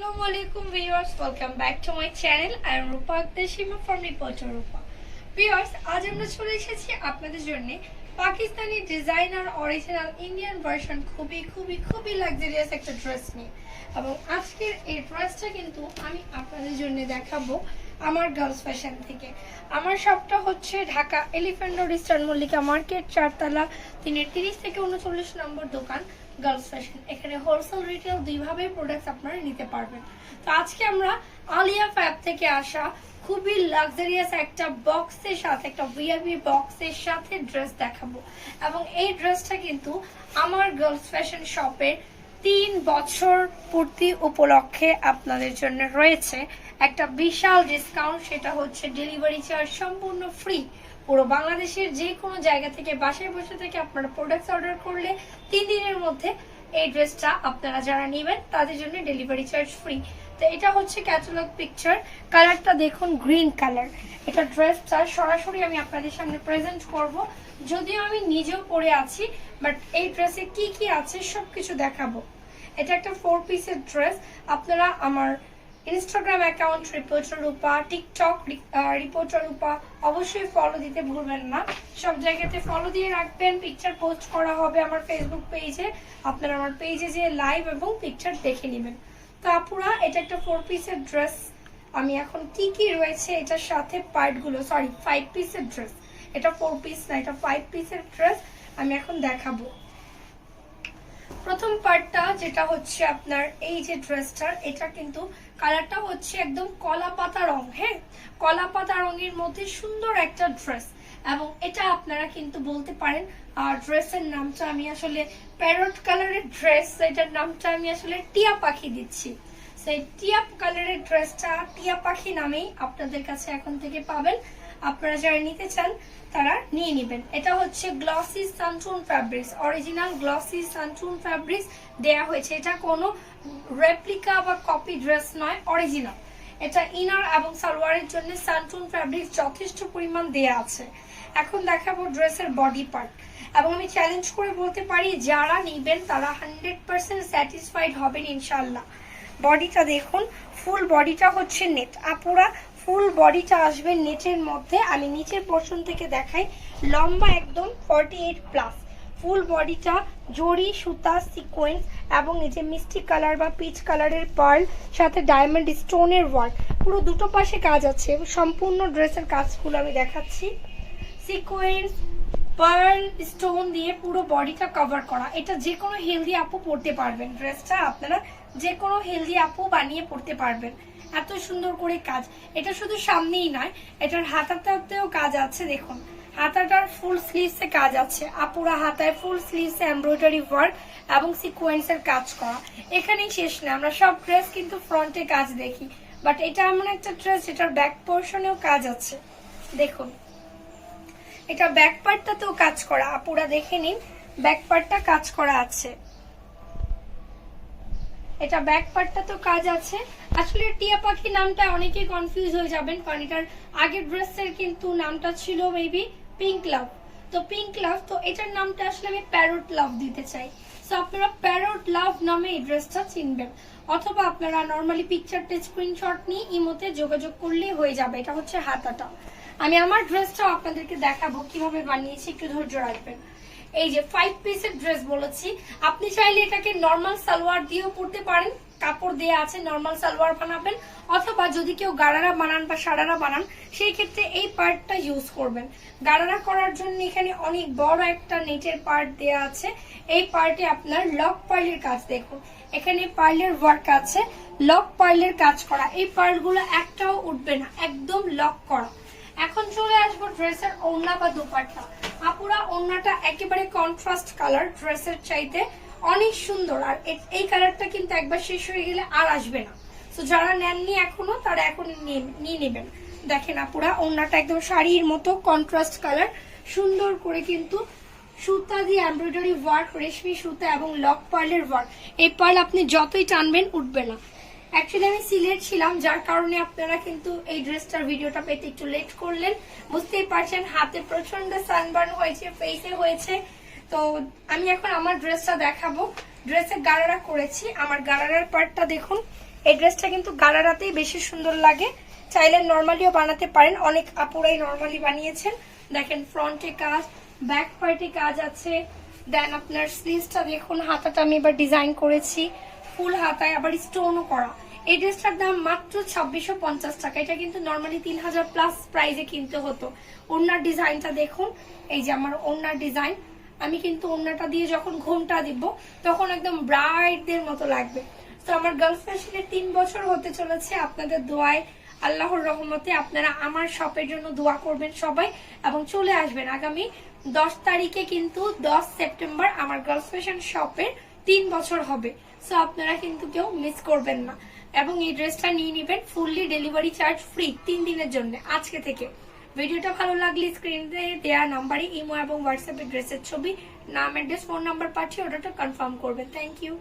Assalamualaikum viewers, welcome back to my channel. I am Rupa from Reporter Rupa. Viewers, আজ আমরা চলে এসেছি আপনাদের জন্য Pakistani designer original Indian version খুবই লাক্সারিয়াস একটা ড্রেস নিয়ে। এবং আজকের এই ড্রেসটা কিন্তু আমি আপনাদের জন্য দেখাবো আমার গার্লস ফ্যাশন থেকে। আমার শপটা হচ্ছে Dhaka elephant road eastern Mallika market, 4 তলা 330 থেকে 39 নম্বর দোকান গার্লস ফ্যাশন। এখানে হোলসেল রিটেল দুইভাবে প্রোডাক্টস আপনারা নিতে পারবেন। তো আজকে আমরা আলিয়া ফ্যাব থেকে আসা খুবই লাক্সারিয়াস একটা বক্সের সাথে, একটা ভিআইপি বক্সের সাথে ড্রেস দেখাবো। এবং এই ড্রেসটা কিন্তু আমার গার্লস ফ্যাশন শপের 3 বছর পূর্তি উপলক্ষে আপনাদের জন্য রয়েছে একটা বিশাল ডিসকাউন্ট। সেটা হচ্ছে ডেলিভারি চার্জ সম্পূর্ণ ফ্রি। পুরো বাংলাদেশের যে কোনো জায়গা থেকে বাসায় বসে থেকে আপনারা প্রোডাক্টস অর্ডার করলে 3 দিনের মধ্যে এই ড্রেসটা আপনারা যারা নেবেন তাদের জন্য ডেলিভারি চার্জ ফ্রি। তো এটা হচ্ছে ক্যাটালগ পিকচার, কালারটা দেখুন গ্রিন কালার। এটা ড্রেসটা সরাসরি আমি আপনাদের সামনে প্রেজেন্ট করব, যদিও আমি নিজেও পরে আছি, বাট এই ড্রেসে কি কি আছে সবকিছু দেখাবো। এটা একটা 4 পিসের ড্রেস। আপনারা আমার ইনস্টাগ্রাম অ্যাকাউন্ট রিপোর্টার রূপা, টিকটক রিপোর্টার রূপা অবশ্যই ফলো দিতে ভুলবেন না। সব জায়গাতে ফলো দিয়ে রাখবেন। পিকচার পোস্ট করা হবে আমার ফেসবুক পেজে, আপনারা আমার পেজে যে লাইভ এবং পিকচার দেখে নেবেন। তো আপুরা, এটা একটা 4 পিসের ড্রেস। আমি এখন কি কি রয়েছে এটার সাথে পার্টগুলো, 5 পিসের ড্রেস। এটা 4 পিস না, এটা 5 পিসের ড্রেস আমি এখন দেখাবো। প্রথম পার্টটা যেটা হচ্ছে আপনার এই যে ড্রেসটার, এটা কিন্তু কালারটা হচ্ছে একদম কলা পাতা রং। হ্যাঁ, কলা পাতা রঙের মধ্যে সুন্দর একটা ড্রেস। এবং এটা আপনারা কিন্তু বলতে পারেন ড্রেসের নামটা আমি আসলে প্যারট কালারের ড্রেস, এটার নামটা আমি আসলে টিয়া পাখি দিচ্ছি। সেই টিয়া কালারের ড্রেসটা টিয়া পাখি নামেই আপনাদের কাছে এখন থেকে পাবেন। আপনারা যারা নিতে চান তারা নিয়ে নেবেন। এটা হচ্ছে glossy santoon fabrics, original glossy santoon fabrics দেয়া হয়েছে। এটা কোনো রেপ্লিকা বা কপি ড্রেস নয়, অরিজিনাল। এটা ইনার এবং সালোয়ারের জন্য সানটুন ফ্যাব্রিক্স যথেষ্ট পরিমাণ দেয়া আছে। এখন দেখাবো ড্রেসের বডি পার্ট। এবং আমি চ্যালেঞ্জ করে বলতে পারি যারা নিবেন তারা 100% স্যাটিসফাইড হবেন ইনশাআল্লাহ। বডিটা দেখুন, ফুল বডিটা হচ্ছে নেট। আপুরা, ফুল বডিটা আসবে নেটের মধ্যে। আমি নিচের পোর্শন থেকে দেখাই, লম্বা একদম 48+। ফুল বডিটা জরি সুতা সিকোয়েন্স এবং এই যে মিষ্টি কালার বা পিচ কালারের পার্ল সাথে ডায়মন্ড স্টোনের ওয়ার্ক, পুরো দুটো পাশে কাজ আছে। সম্পূর্ণ ড্রেসের কাজগুলো আমি দেখাচ্ছি। সিকোয়েন্স পার্ল স্টোন দিয়ে পুরো বডিটা কভার করা। এটা যে কোনো হেলদি আপু পরতে পারবেন। ড্রেসটা আপনারা যে কোনো হেলদি আপু বানিয়ে পরতে পারবেন, এত সুন্দর করে কাজ। এটা শুধু সামনেই নয়, এটার হাতাটাতেও কাজ আছে। দেখুন, হাতাটার ফুল স্লিভসে কাজ আছে। আপুরা হাতায় ফুল স্লিভসে এমব্রয়ডারি ওয়ার্ক এবং সিকোয়েন্সের কাজ করা। এখানেই শেষ না, আমরা সব ড্রেস কিন্তু ফ্রন্টে কাজ দেখি, বাট এটা এমন একটা ড্রেস যেটার ব্যাক পোর্শনেও কাজ আছে। দেখুন, এটা ব্যাক পার্টটাতেও কাজ করা। আপুরা দেখে নিন, ব্যাক পার্টটা কাজ করা আছে। এটা ব্যাক পার্টটা তো কাজ আছে। আসলে টিয়া পাখি নামটা অনেকেই কনফিউজ হয়ে যাবেন, কারণ এটার আগের ড্রেসের কিন্তু নামটা ছিল মেবি পিঙ্ক লাভ। তো পিঙ্ক লাভ, তো এটার নামটা আসলে আমি প্যারট লাভ দিতে চাই। সো আপনারা প্যারট লাভ নামে এই ড্রেসটা চিনবেন, অথবা আপনারা নর্মালি পিকচারটা স্ক্রিনশট নিয়ে ইমোতে যোগাযোগ করলেই হয়ে যাবে। এটা হচ্ছে হাতাটা। আমি আমার ড্রেসটাও আপনাদেরকে দেখাবো কিভাবে বানিয়েছি, একটু ধৈর্য রাখবেন। এই যে 5 পিসের ড্রেস বলেছি, আপনি চাইলে এটাকে নর্মাল সালোয়ার দিয়েও পরতে পারেন, কাপড় দেয়া আছে, নর্মাল সালোয়ার বানাবেন। অথবা যদি কেউ গারারা বানান বা সারারা বানান, সেই ক্ষেত্রে এই পার্টটা ইউজ করবেন। গারারা করার জন্য এখানে অনেক বড় একটা নেটের পার্ট দেয়া আছে। এই পার্টে আপনার লক পার্লের কাজ দেখুন, এখানে পার্লের ওয়ার্ক আছে, লক পার্লের কাজ করা। এই পার্লগুলো একটাও উঠবে না, একদম লক করা। এখন চলে আসবো ড্রেসের ওড়না বা দুপাট্টা। আপুরা, ওড়নাটা একেবারে কন্ট্রাস্ট কালার, ড্রেসের চাইতে অনেক সুন্দর। আর এই কালারটা কিন্তু একবার শেষ হয়ে গেলে আর আসবে না। তো যারা নেননি এখনো, তারা এখন নিয়ে নেবেন। দেখেন আপুরা, ওড়নাটা একদম শাড়ির মতো কন্ট্রাস্ট কালার, সুন্দর করে কিন্তু সুতা দিয়ে এমব্রয়ডারি ওয়ার্ক, রেশমি সুতা এবং লক পার্লের ওয়ার্ক। এই পার্ল আপনি যতই টানবেন উঠবে না। অ্যাকচুয়ালি আমি সিলেট ছিলাম, যার কারণে আপনারা কিন্তু এই ড্রেসটার ভিডিওটা পেতে একটু লেট করলেন। বুঝতেই পারছেন, হাতে প্রচন্ড সানবার্ন হয়েছে, ফেসে হয়েছে। তো আমি এখন আমার ড্রেসটা দেখাবো। ড্রেসে গারারা করেছি। আমার গারারার পার্টটা দেখুন, এই ড্রেসটা কিন্তু গারারাতেই বেশি সুন্দর লাগে, চাইলে নর্মালিও বানাতে পারেন, অনেক আপুরাই নর্মালি বানিয়েছেন। দেখেন ফ্রন্টে কাজ, ব্যাক পার্টে কাজ আছে, দেন আপনার স্লিভসটা দেখুন, হাতাটা আমি এবার ডিজাইন করেছি ফুল হাতায়, আবার স্টোনও করা। এই ড্রেসটার দাম মাত্র 2650 টাকা। এটা কিন্তু নর্মালি 3000 প্লাস প্রাইসে কিনতে হতো। ওড়নার ডিজাইনটা দেখুন, এই যে আমার ওড়নার ডিজাইন, আমি কিন্তু ওড়নাটা দিয়ে যখন ঘোমটা দিব তখন একদম ব্রাইটদের মতো লাগবে। তো আমার গার্লস ফ্যাশনের 3 বছর হতে চলেছে, আপনাদের দোয়ায় আল্লাহর রহমতে আপনারা আমার শপের জন্য দোয়া করবেন সবাই, এবং চলে আসবেন। আগামী 10 তারিখে কিন্তু 10 সেপ্টেম্বর আমার গার্লস ফ্যাশন শপের 3 বছর হবে। সো আপনারা কিন্তু কেউ মিস করবেন না, এবং এই ড্রেসটা নিয়ে নেবেন ফুললি ডেলিভারি চার্জ ফ্রি 3 দিনের জন্য আজকে থেকে। ভিডিওটা ভালো লাগলে স্ক্রিনে দেওয়া নাম্বারে ইমো এবং হোয়াটসঅ্যাপে ড্রেসের ছবি, নাম, অ্যাড্রেস, ফোন নাম্বার পাঠিয়ে অর্ডারটা কনফার্ম করবেন। Thank you.